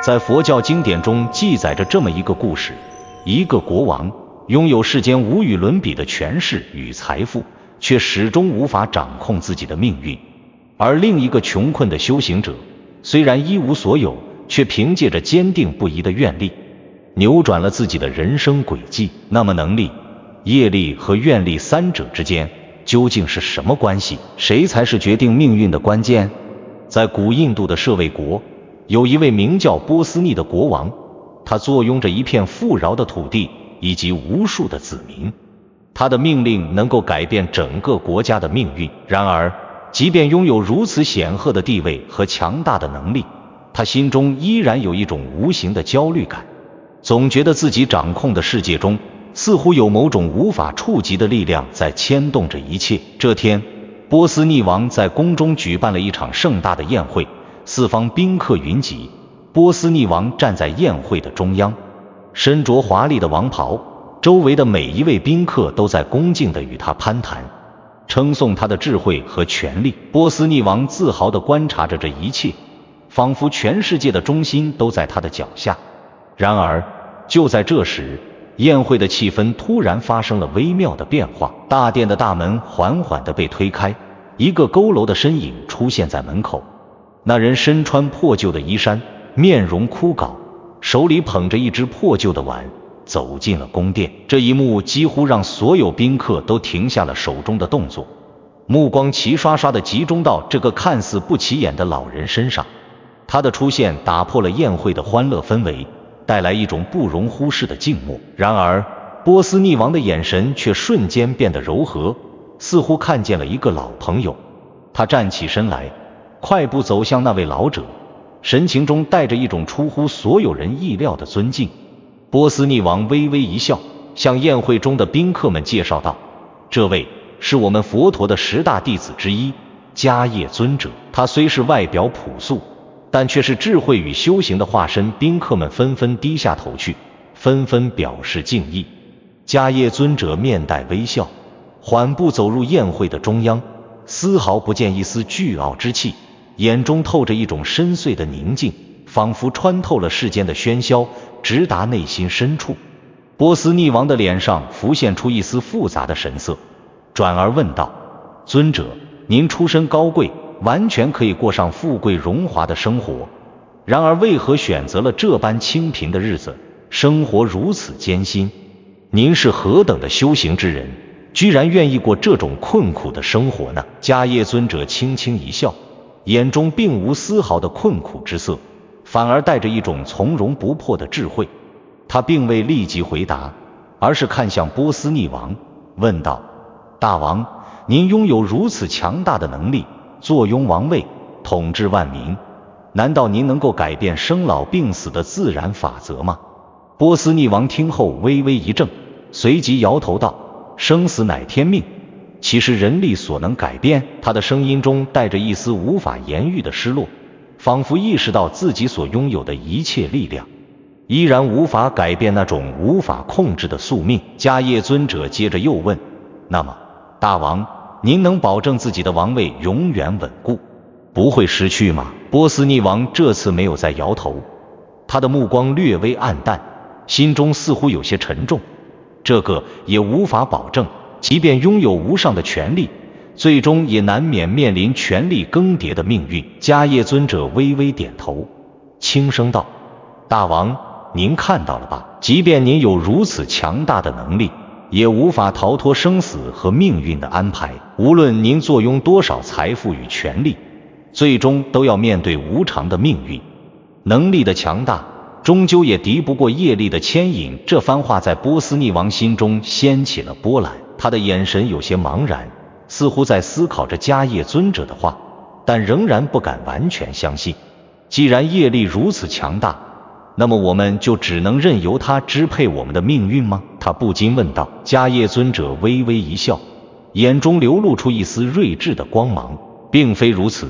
在佛教经典中记载着这么一个故事：一个国王拥有世间无与伦比的权势与财富，却始终无法掌控自己的命运；而另一个穷困的修行者，虽然一无所有，却凭借着坚定不移的愿力，扭转了自己的人生轨迹。那么能力、业力和愿力三者之间究竟是什么关系？谁才是决定命运的关键？在古印度的舍卫国，有一位名叫波斯匿的国王，他坐拥着一片富饶的土地以及无数的子民，他的命令能够改变整个国家的命运。然而，即便拥有如此显赫的地位和强大的能力，他心中依然有一种无形的焦虑感，总觉得自己掌控的世界中似乎有某种无法触及的力量在牵动着一切。这天，波斯匿王在宫中举办了一场盛大的宴会，四方宾客云集。波斯匿王站在宴会的中央，身着华丽的王袍，周围的每一位宾客都在恭敬地与他攀谈，称颂他的智慧和权力。波斯匿王自豪地观察着这一切，仿佛全世界的中心都在他的脚下。然而，就在这时，宴会的气氛突然发生了微妙的变化。大殿的大门缓缓地被推开，一个佝偻的身影出现在门口。那人身穿破旧的衣衫，面容枯槁，手里捧着一只破旧的碗，走进了宫殿。这一幕几乎让所有宾客都停下了手中的动作，目光齐刷刷地集中到这个看似不起眼的老人身上。他的出现打破了宴会的欢乐氛围，带来一种不容忽视的静默。然而，波斯匿王的眼神却瞬间变得柔和，似乎看见了一个老朋友。他站起身来，快步走向那位老者，神情中带着一种出乎所有人意料的尊敬。波斯匿王微微一笑，向宴会中的宾客们介绍道：“这位是我们佛陀的10大弟子之一，迦叶尊者。他虽是外表朴素，但却是智慧与修行的化身。”宾客们纷纷低下头去，纷纷表示敬意。迦叶尊者面带微笑，缓步走入宴会的中央，丝毫不见一丝倨傲之气，眼中透着一种深邃的宁静，仿佛穿透了世间的喧嚣，直达内心深处。波斯匿王的脸上浮现出一丝复杂的神色，转而问道：“尊者，您出身高贵，完全可以过上富贵荣华的生活，然而为何选择了这般清贫的日子，生活如此艰辛？您是何等的修行之人，居然愿意过这种困苦的生活呢？”迦叶尊者轻轻一笑，眼中并无丝毫的困苦之色，反而带着一种从容不迫的智慧。他并未立即回答，而是看向波斯匿王，问道：“大王，您拥有如此强大的能力，坐拥王位，统治万民，难道您能够改变生老病死的自然法则吗？”波斯匿王听后微微一怔，随即摇头道：“生死乃天命，岂是人力所能改变？”他的声音中带着一丝无法言喻的失落，仿佛意识到自己所拥有的一切力量依然无法改变那种无法控制的宿命。迦叶尊者接着又问：“那么，大王，您能保证自己的王位永远稳固，不会失去吗？”波斯匿王这次没有再摇头，他的目光略微暗淡，心中似乎有些沉重。这个也无法保证，即便拥有无上的权力，最终也难免面临权力更迭的命运。迦叶尊者微微点头，轻声道：“大王，您看到了吧？即便您有如此强大的能力，也无法逃脱生死和命运的安排。无论您坐拥多少财富与权力，最终都要面对无常的命运。能力的强大，终究也敌不过业力的牵引。”这番话在波斯匿王心中掀起了波澜，他的眼神有些茫然，似乎在思考着迦叶尊者的话，但仍然不敢完全相信。既然业力如此强大，那么我们就只能任由它支配我们的命运吗？他不禁问道。迦叶尊者微微一笑，眼中流露出一丝睿智的光芒：“并非如此，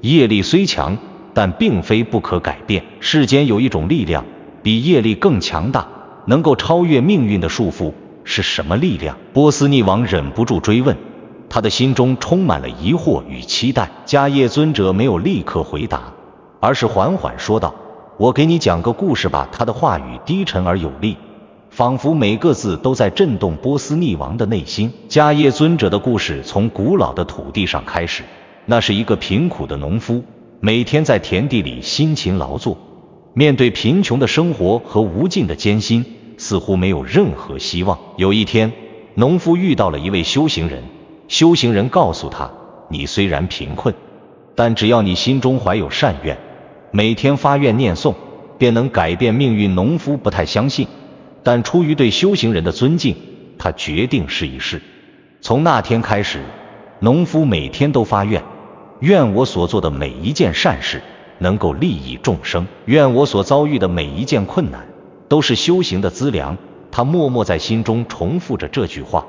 业力虽强，但并非不可改变。世间有一种力量比业力更强大，能够超越命运的束缚，是什么力量？”波斯匿王忍不住追问，他的心中充满了疑惑与期待。迦叶尊者没有立刻回答，而是缓缓说道：“我给你讲个故事吧。他的话语低沉而有力，仿佛每个字都在震动波斯匿王的内心。迦叶尊者的故事从古老的土地上开始，那是一个贫苦的农夫，每天在田地里辛勤劳作，面对贫穷的生活和无尽的艰辛，似乎没有任何希望。有一天，农夫遇到了一位修行人，修行人告诉他，你虽然贫困，但只要你心中怀有善愿，每天发愿念诵，便能改变命运。农夫不太相信，但出于对修行人的尊敬，他决定试一试。从那天开始，农夫每天都发愿，愿我所做的每一件善事能够利益众生，愿我所遭遇的每一件困难都是修行的资粮。他默默在心中重复着这句话，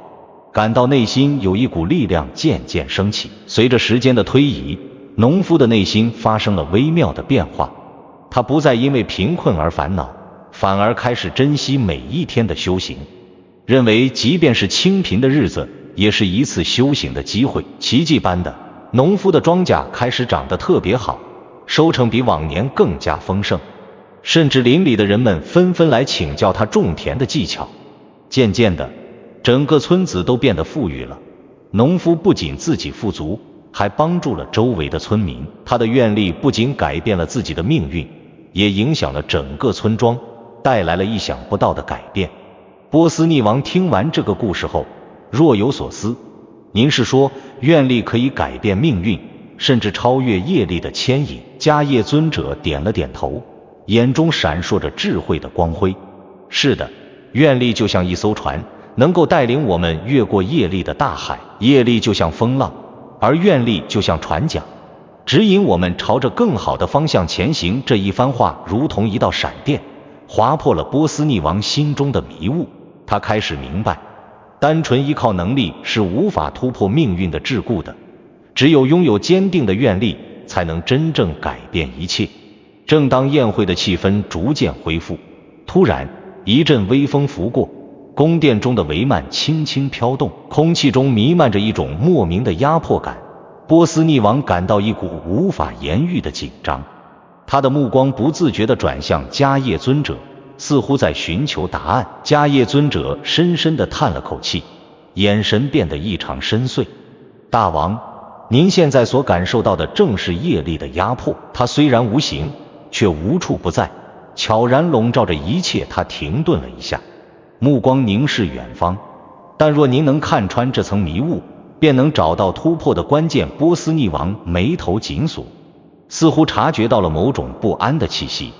感到内心有一股力量渐渐升起。随着时间的推移，农夫的内心发生了微妙的变化，他不再因为贫困而烦恼，反而开始珍惜每一天的修行，认为即便是清贫的日子也是一次修行的机会。奇迹般的，农夫的庄稼开始长得特别好，收成比往年更加丰盛，甚至邻里的人们纷纷来请教他种田的技巧。渐渐的，整个村子都变得富裕了。农夫不仅自己富足，还帮助了周围的村民。他的愿力不仅改变了自己的命运，也影响了整个村庄，带来了意想不到的改变。波斯匿王听完这个故事后，若有所思，您是说愿力可以改变命运，甚至超越业力的牵引？迦叶尊者点了点头，眼中闪烁着智慧的光辉。是的，愿力就像一艘船，能够带领我们越过业力的大海。业力就像风浪，而愿力就像船桨，指引我们朝着更好的方向前行。这一番话如同一道闪电，划破了波斯匿王心中的迷雾。他开始明白，单纯依靠能力是无法突破命运的桎梏的，只有拥有坚定的愿力，才能真正改变一切。正当宴会的气氛逐渐恢复，突然一阵微风拂过，宫殿中的帷幔轻轻飘动，空气中弥漫着一种莫名的压迫感。波斯匿王感到一股无法言喻的紧张，他的目光不自觉地转向迦叶尊者，似乎在寻求答案。迦叶尊者深深地叹了口气，眼神变得异常深邃。大王，您现在所感受到的正是业力的压迫，它虽然无形，却无处不在，悄然笼罩着一切。他停顿了一下，目光凝视远方，但若您能看穿这层迷雾，便能找到突破的关键。波斯匿王眉头紧锁，似乎察觉到了某种不安的气息。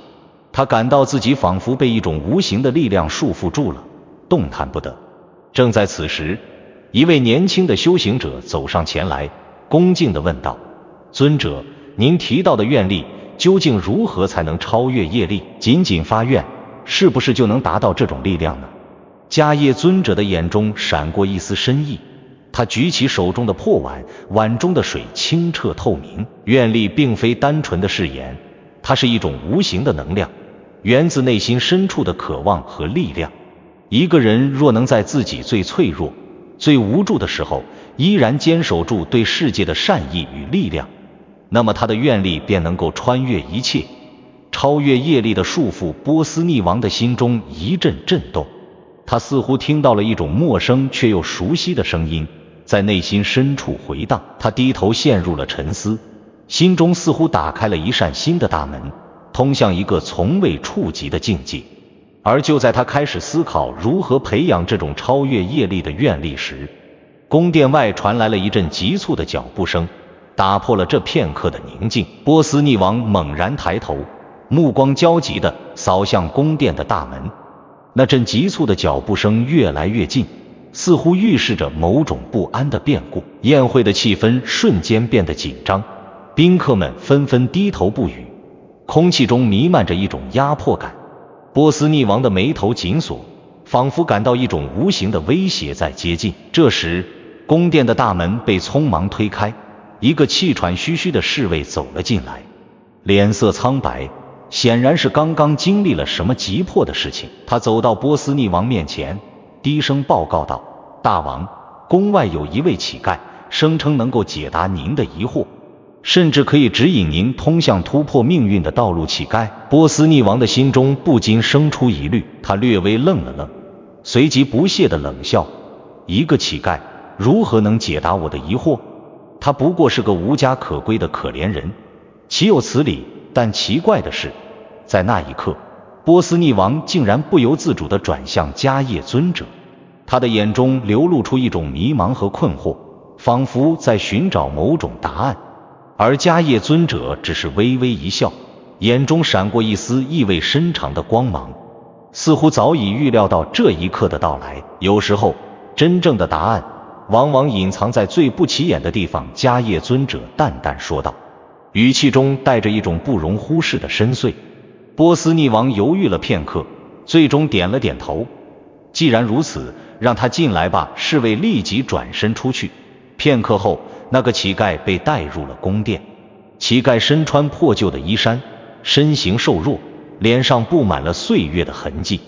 他感到自己仿佛被一种无形的力量束缚住了，动弹不得。正在此时，一位年轻的修行者走上前来，恭敬地问道，尊者，您提到的愿力究竟如何才能超越业力？仅仅发愿，是不是就能达到这种力量呢？迦叶尊者的眼中闪过一丝深意，他举起手中的破碗，碗中的水清澈透明。愿力并非单纯的誓言，它是一种无形的能量，源自内心深处的渴望和力量。一个人若能在自己最脆弱、最无助的时候，依然坚守住对世界的善意与力量，那么他的愿力便能够穿越一切，超越业力的束缚。波斯匿王的心中一阵震动，他似乎听到了一种陌生却又熟悉的声音，在内心深处回荡。他低头陷入了沉思，心中似乎打开了一扇新的大门，通向一个从未触及的境界。而就在他开始思考如何培养这种超越业力的愿力时，宫殿外传来了一阵急促的脚步声，打破了这片刻的宁静。波斯匿王猛然抬头，目光焦急地扫向宫殿的大门。那阵急促的脚步声越来越近，似乎预示着某种不安的变故。宴会的气氛瞬间变得紧张，宾客们纷纷低头不语，空气中弥漫着一种压迫感。波斯匿王的眉头紧锁，仿佛感到一种无形的威胁在接近。这时，宫殿的大门被匆忙推开，一个气喘吁吁的侍卫走了进来，脸色苍白，显然是刚刚经历了什么急迫的事情。他走到波斯匿王面前，低声报告道，大王，宫外有一位乞丐，声称能够解答您的疑惑。甚至可以指引您通向突破命运的道路。乞丐波斯匿王的心中不禁生出疑虑，他略微愣了愣，随即不屑地冷笑：一个乞丐如何能解答我的疑惑？他不过是个无家可归的可怜人，岂有此理？但奇怪的是，在那一刻，波斯匿王竟然不由自主地转向迦叶尊者，他的眼中流露出一种迷茫和困惑，仿佛在寻找某种答案。而迦叶尊者只是微微一笑，眼中闪过一丝意味深长的光芒，似乎早已预料到这一刻的到来。有时候，真正的答案往往隐藏在最不起眼的地方。迦叶尊者淡淡说道，语气中带着一种不容忽视的深邃。波斯匿王犹豫了片刻，最终点了点头。既然如此，让他进来吧。侍卫立即转身出去。片刻后，那个乞丐被带入了宫殿。乞丐身穿破旧的衣衫，身形瘦弱，脸上布满了岁月的痕迹，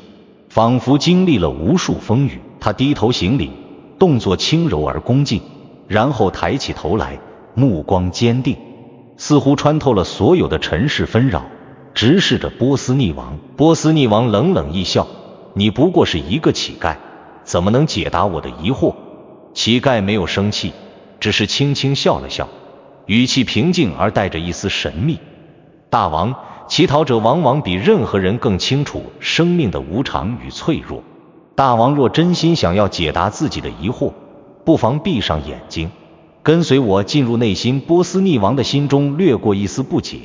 仿佛经历了无数风雨。他低头行礼，动作轻柔而恭敬，然后抬起头来，目光坚定，似乎穿透了所有的尘世纷扰，直视着波斯匿王。波斯匿王冷冷一笑，你不过是一个乞丐，怎么能解答我的疑惑？乞丐没有生气，只是轻轻笑了笑，语气平静而带着一丝神秘。大王，乞讨者往往比任何人更清楚生命的无常与脆弱。大王若真心想要解答自己的疑惑，不妨闭上眼睛，跟随我进入内心。波斯匿王的心中掠过一丝不解，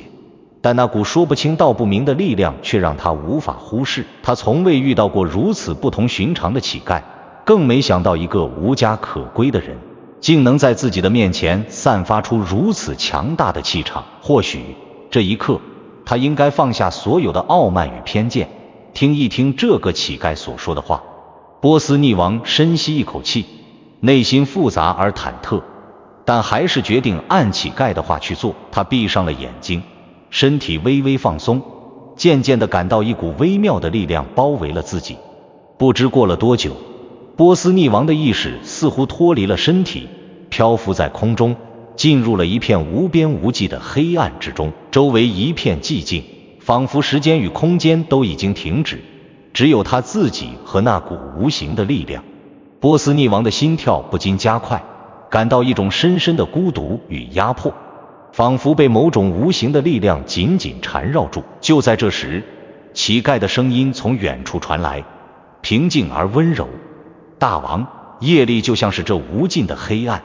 但那股说不清道不明的力量却让他无法忽视。他从未遇到过如此不同寻常的乞丐，更没想到一个无家可归的人竟能在自己的面前散发出如此强大的气场。或许这一刻，他应该放下所有的傲慢与偏见，听一听这个乞丐所说的话。波斯匿王深吸一口气，内心复杂而忐忑，但还是决定按乞丐的话去做。他闭上了眼睛，身体微微放松，渐渐地感到一股微妙的力量包围了自己。不知过了多久，波斯匿王的意识似乎脱离了身体，漂浮在空中，进入了一片无边无际的黑暗之中。周围一片寂静，仿佛时间与空间都已经停止，只有他自己和那股无形的力量。波斯匿王的心跳不禁加快，感到一种深深的孤独与压迫，仿佛被某种无形的力量紧紧缠绕住。就在这时，乞丐的声音从远处传来，平静而温柔。大王，业力就像是这无尽的黑暗，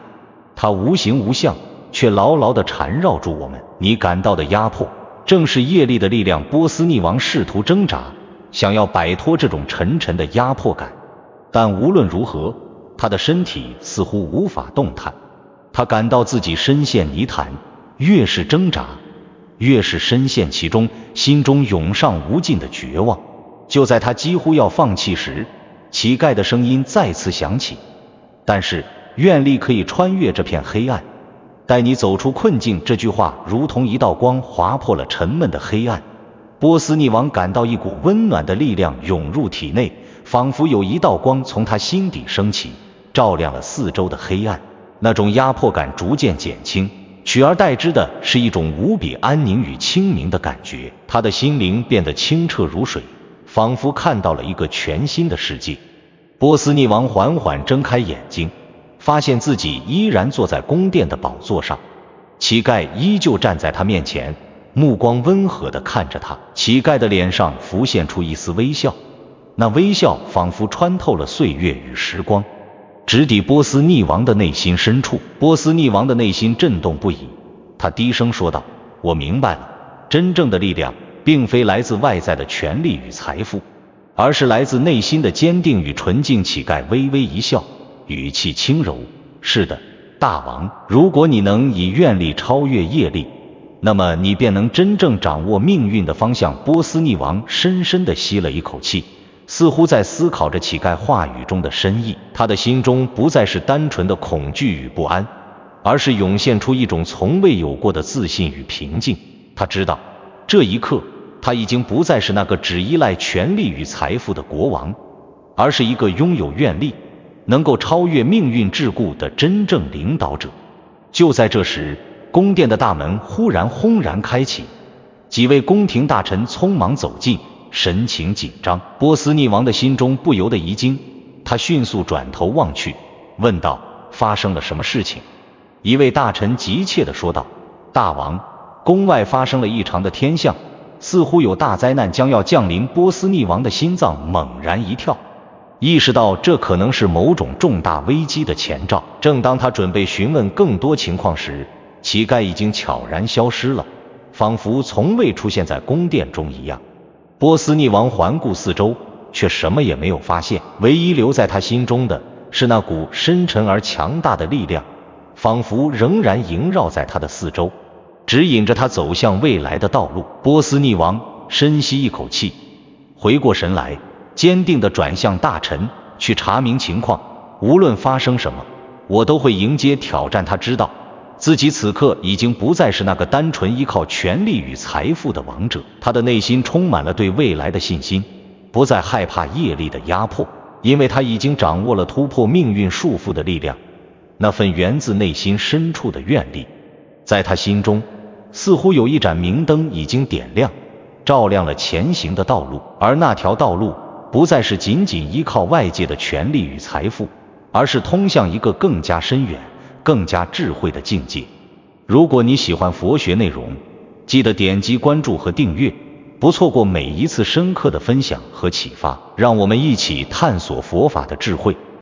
它无形无相，却牢牢地缠绕住我们。你感到的压迫，正是业力的力量。波斯匿王试图挣扎，想要摆脱这种沉沉的压迫感，但无论如何，他的身体似乎无法动弹。他感到自己深陷泥潭，越是挣扎，越是深陷其中，心中涌上无尽的绝望。就在他几乎要放弃时，乞丐的声音再次响起，但是愿力可以穿越这片黑暗，带你走出困境。这句话如同一道光划破了沉闷的黑暗。波斯匿王感到一股温暖的力量涌入体内，仿佛有一道光从他心底升起，照亮了四周的黑暗。那种压迫感逐渐减轻，取而代之的是一种无比安宁与清明的感觉。他的心灵变得清澈如水，仿佛看到了一个全新的世界。波斯匿王缓缓睁开眼睛，发现自己依然坐在宫殿的宝座上，乞丐依旧站在他面前，目光温和地看着他。乞丐的脸上浮现出一丝微笑，那微笑仿佛穿透了岁月与时光，直抵波斯匿王的内心深处。波斯匿王的内心震动不已，他低声说道：我明白了，真正的力量并非来自外在的权力与财富，而是来自内心的坚定与纯净。乞丐微微一笑，语气轻柔：是的，大王，如果你能以愿力超越业力，那么你便能真正掌握命运的方向。波斯匿王深深地吸了一口气，似乎在思考着乞丐话语中的深意。他的心中不再是单纯的恐惧与不安，而是涌现出一种从未有过的自信与平静。他知道，这一刻他已经不再是那个只依赖权力与财富的国王，而是一个拥有愿力，能够超越命运桎梏的真正领导者。就在这时，宫殿的大门忽然轰然开启，几位宫廷大臣匆忙走近，神情紧张。波斯匿王的心中不由得一惊，他迅速转头望去，问道：发生了什么事情？一位大臣急切地说道：大王，宫外发生了异常的天象，似乎有大灾难将要降临。波斯匿王的心脏猛然一跳，意识到这可能是某种重大危机的前兆。正当他准备询问更多情况时，乞丐已经悄然消失了，仿佛从未出现在宫殿中一样。波斯匿王环顾四周，却什么也没有发现，唯一留在他心中的是那股深沉而强大的力量，仿佛仍然萦绕在他的四周，指引着他走向未来的道路。波斯匿王深吸一口气，回过神来，坚定地转向大臣，去查明情况。无论发生什么，我都会迎接挑战。他知道自己此刻已经不再是那个单纯依靠权力与财富的王者，他的内心充满了对未来的信心，不再害怕业力的压迫，因为他已经掌握了突破命运束缚的力量，那份源自内心深处的愿力。在他心中，似乎有一盏明灯已经点亮，照亮了前行的道路，而那条道路不再是仅仅依靠外界的权力与财富，而是通向一个更加深远、更加智慧的境界。如果你喜欢佛学内容，记得点击关注和订阅，不错过每一次深刻的分享和启发。让我们一起探索佛法的智慧。